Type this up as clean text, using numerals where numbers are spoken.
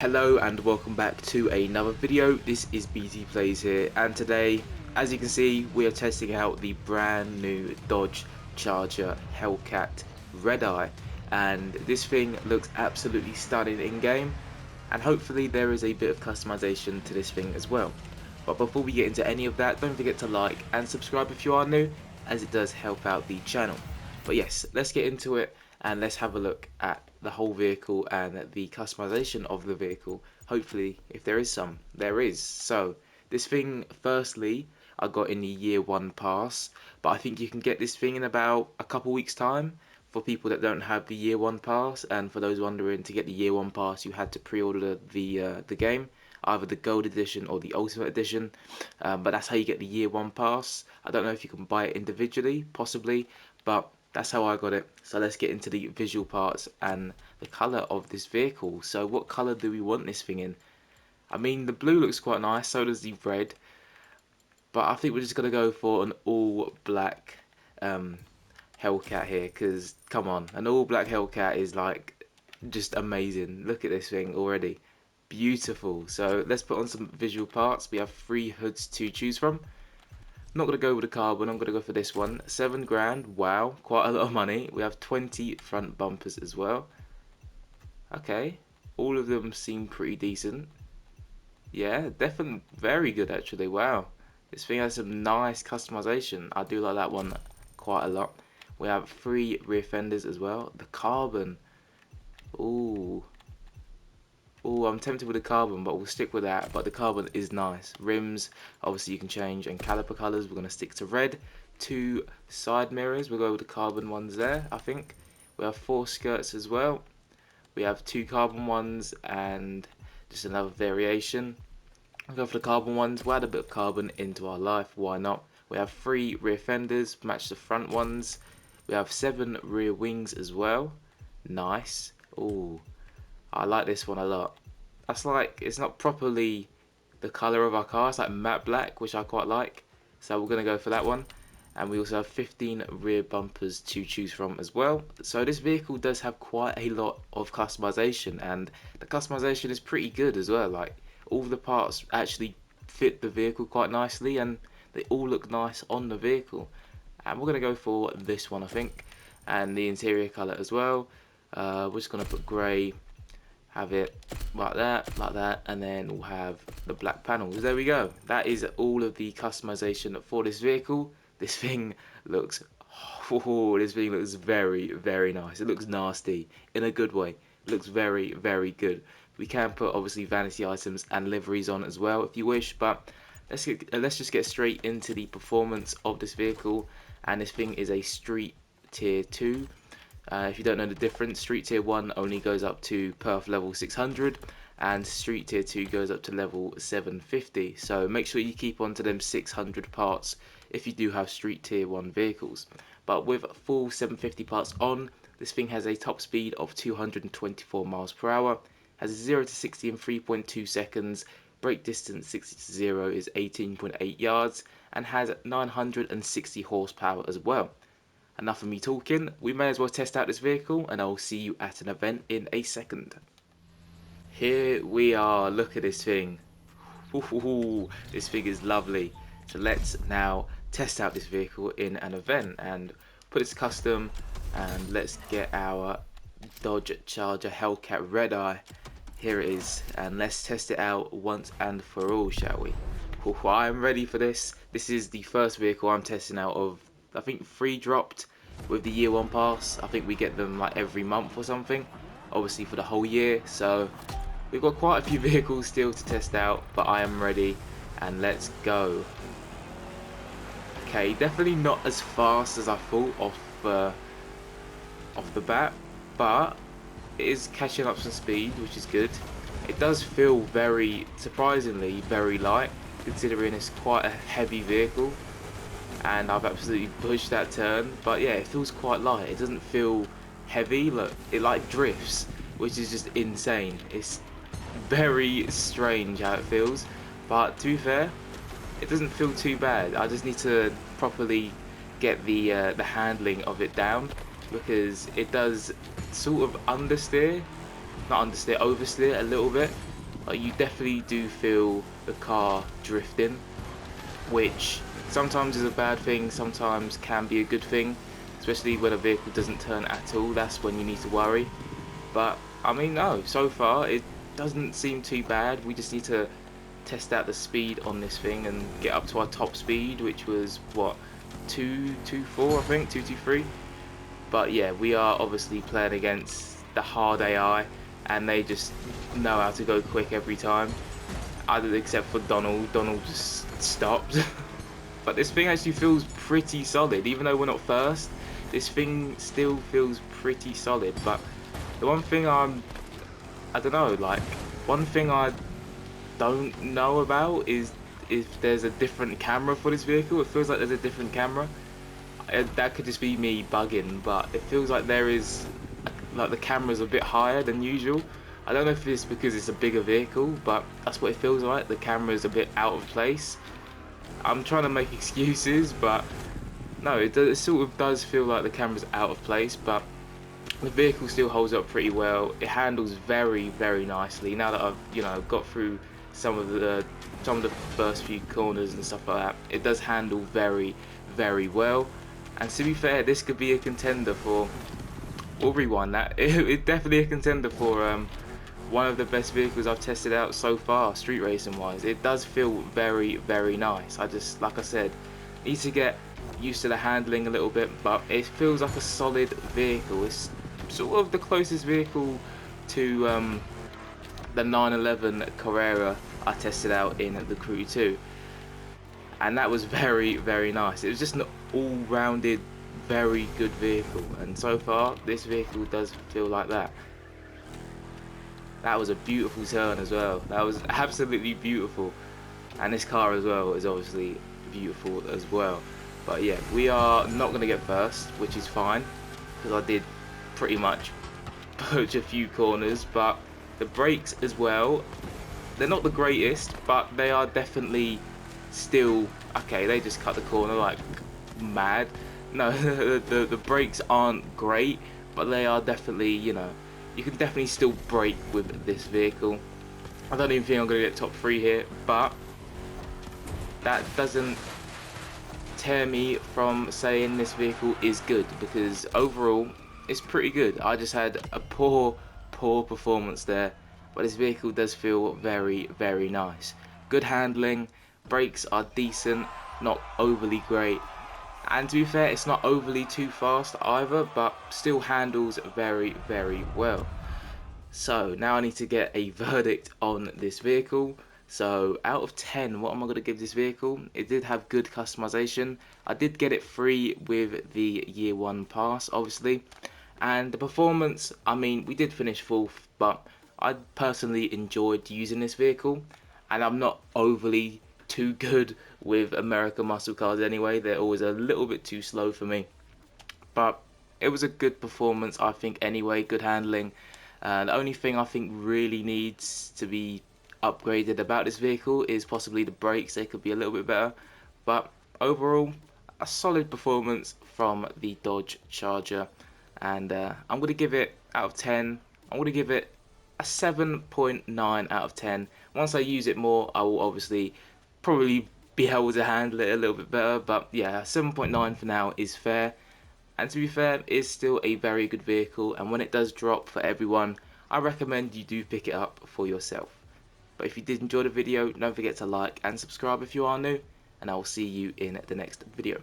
Hello and welcome back to another video. This is BT Plays here, and today, as you can see, we are testing out the brand new Dodge Charger Hellcat Redeye, and this thing looks absolutely stunning in game, and hopefully there is a bit of customization to this thing as well. But before we get into any of that, don't forget to like and subscribe if you are new, as it does help out the channel. But yes, let's get into it and let's have a look at the whole vehicle and the customization of the vehicle. Hopefully, if there is some, there is. So this thing, firstly, I got in the year one pass, but I think you can get this thing in about a couple weeks time for people that don't have the year one pass. And for those wondering, to get the year one pass, you had to pre-order the game, either the gold edition or the ultimate edition, but that's how you get the year one pass. I don't know if you can buy it individually, possibly, but that's how I got it. So let's get into the visual parts and the colour of this vehicle. So what colour do we want this thing in? I mean, the blue looks quite nice, so does the red, but I think we're just going to go for an all black Hellcat here, because come on, an all black Hellcat is like just amazing. Look at this thing already, beautiful. So let's put on some visual parts. We have 3 hoods to choose from. Not going to go with the carbon, I'm going to go for this one. 7 grand, wow, quite a lot of money. We have 20 front bumpers as well. Okay, all of them seem pretty decent. Yeah, definitely very good actually, wow. This thing has some nice customization. I do like that one quite a lot. We have 3 rear fenders as well. The carbon, ooh. Oh, I'm tempted with the carbon, but we'll stick with that. But the carbon is nice. Rims, obviously you can change, and caliper colours, we're going to stick to red. 2 side mirrors, we'll go with the carbon ones there, I think. We have 4 skirts as well. We have 2 carbon ones and just another variation. We'll go for the carbon ones. We'll add a bit of carbon into our life, why not? We have 3 rear fenders, match the front ones. We have 7 rear wings as well. Nice. Ooh. I like this one a lot. That's like, it's not properly the colour of our car, it's like matte black, which I quite like. So we're going to go for that one. And we also have 15 rear bumpers to choose from as well. So this vehicle does have quite a lot of customization, and the customization is pretty good as well. Like, all the parts actually fit the vehicle quite nicely, and they all look nice on the vehicle. And we're going to go for this one, I think. And the interior colour as well. We're just going to put grey, have it like that, and then we'll have the black panels. There we go. That is all of the customization for this vehicle. This thing looks, oh, this thing looks very, very nice. It looks nasty in a good way. It looks very, very good. We can put obviously vanity items and liveries on as well if you wish, but let's just get straight into the performance of this vehicle. And this thing is a street tier 2. If you don't know the difference, Street Tier 1 only goes up to Perf level 600, and Street Tier 2 goes up to level 750. So make sure you keep on to them 600 parts if you do have Street Tier 1 vehicles. But with full 750 parts on, this thing has a top speed of 224 miles per hour, has 0 to 60 in 3.2 seconds, brake distance 60 to 0 is 18.8 yards, and has 960 horsepower as well. Enough of me talking, we may as well test out this vehicle, and I'll see you at an event in a second. Here we are, look at this thing. Ooh, this thing is lovely. So let's now test out this vehicle in an event and put it to custom, and let's get our Dodge Charger Hellcat Redeye. Here it is, and let's test it out once and for all, shall we? Ooh, I'm ready for this. This is the first vehicle I'm testing out of, I think, 3 dropped with the year 1 pass. I think we get them like every month or something, obviously for the whole year. So we've got quite a few vehicles still to test out, but I am ready, and let's go. Okay, definitely not as fast as I thought off the bat, but it is catching up some speed, which is good. It does feel very, surprisingly, very light, considering it's quite a heavy vehicle. And I've absolutely pushed that turn, but yeah, it feels quite light. It doesn't feel heavy. Look, it like drifts, which is just insane. It's very strange how it feels, but to be fair, it doesn't feel too bad. I just need to properly get the handling of it down, because it does sort of understeer, not understeer, oversteer a little bit, like, you definitely do feel the car drifting, which sometimes is a bad thing, sometimes can be a good thing, especially when a vehicle doesn't turn at all. That's when you need to worry. But I mean, no, so far it doesn't seem too bad. We just need to test out the speed on this thing and get up to our top speed, which was what, 224, I think, 223. But yeah, we are obviously playing against the hard AI, and they just know how to go quick every time. Other except for Donald. Donald just stopped. But this thing actually feels pretty solid, even though we're not first. This thing still feels pretty solid. But the one thing I don't know, like, one thing I don't know about is if there's a different camera for this vehicle. It feels like there's a different camera. That could just be me bugging, but it feels like there is, like, the camera's a bit higher than usual. I don't know if it's because it's a bigger vehicle, but that's what it feels like. The camera's a bit out of place. I'm trying to make excuses, but no, it sort of does feel like the camera's out of place, but the vehicle still holds up pretty well. It handles very, very nicely. Now that I've, you know, got through some of the first few corners and stuff like that, it does handle very, very well. And to be fair, this could be a contender for, we'll rewind that. It's definitely a contender for one of the best vehicles I've tested out so far, street racing wise. It does feel very, very nice. I just, like I said, need to get used to the handling a little bit, but it feels like a solid vehicle. It's sort of the closest vehicle to the 911 Carrera I tested out in the Crew 2, and that was very, very nice. It was just an all-rounded, very good vehicle, and so far this vehicle does feel like that. That was a beautiful turn as well. That was absolutely beautiful, and this car as well is obviously beautiful as well. But yeah, we are not going to get first, which is fine, because I did pretty much poach a few corners. But the brakes as well, they're not the greatest, but they are definitely still okay. They just cut the corner like mad. No, the brakes aren't great, but they are definitely, you know, you can definitely still brake with this vehicle. I don't even think I'm going to get top 3 here, but that doesn't tear me from saying this vehicle is good, because overall it's pretty good. I just had a poor performance there, but this vehicle does feel very, very nice. Good handling, brakes are decent, not overly great, and to be fair, it's not overly too fast either, but still handles very, very well. So now I need to get a verdict on this vehicle. So out of 10, what am I going to give this vehicle? It did have good customization. I did get it free with the year 1 pass, obviously. And the performance, I mean, we did finish 4th, but I personally enjoyed using this vehicle. And I'm not overly too good with American muscle cars anyway. They're always a little bit too slow for me. But it was a good performance, I think, anyway. Good handling. The only thing I think really needs to be upgraded about this vehicle is possibly the brakes. They could be a little bit better, but overall a solid performance from the Dodge Charger, and I'm going to give it, out of 10, I'm going to give it a 7.9 out of 10. Once I use it more, I will obviously probably be able to handle it a little bit better, but yeah, 7.9 for now is fair. And to be fair, it is still a very good vehicle, and when it does drop for everyone, I recommend you do pick it up for yourself. But if you did enjoy the video, don't forget to like and subscribe if you are new, and I will see you in the next video.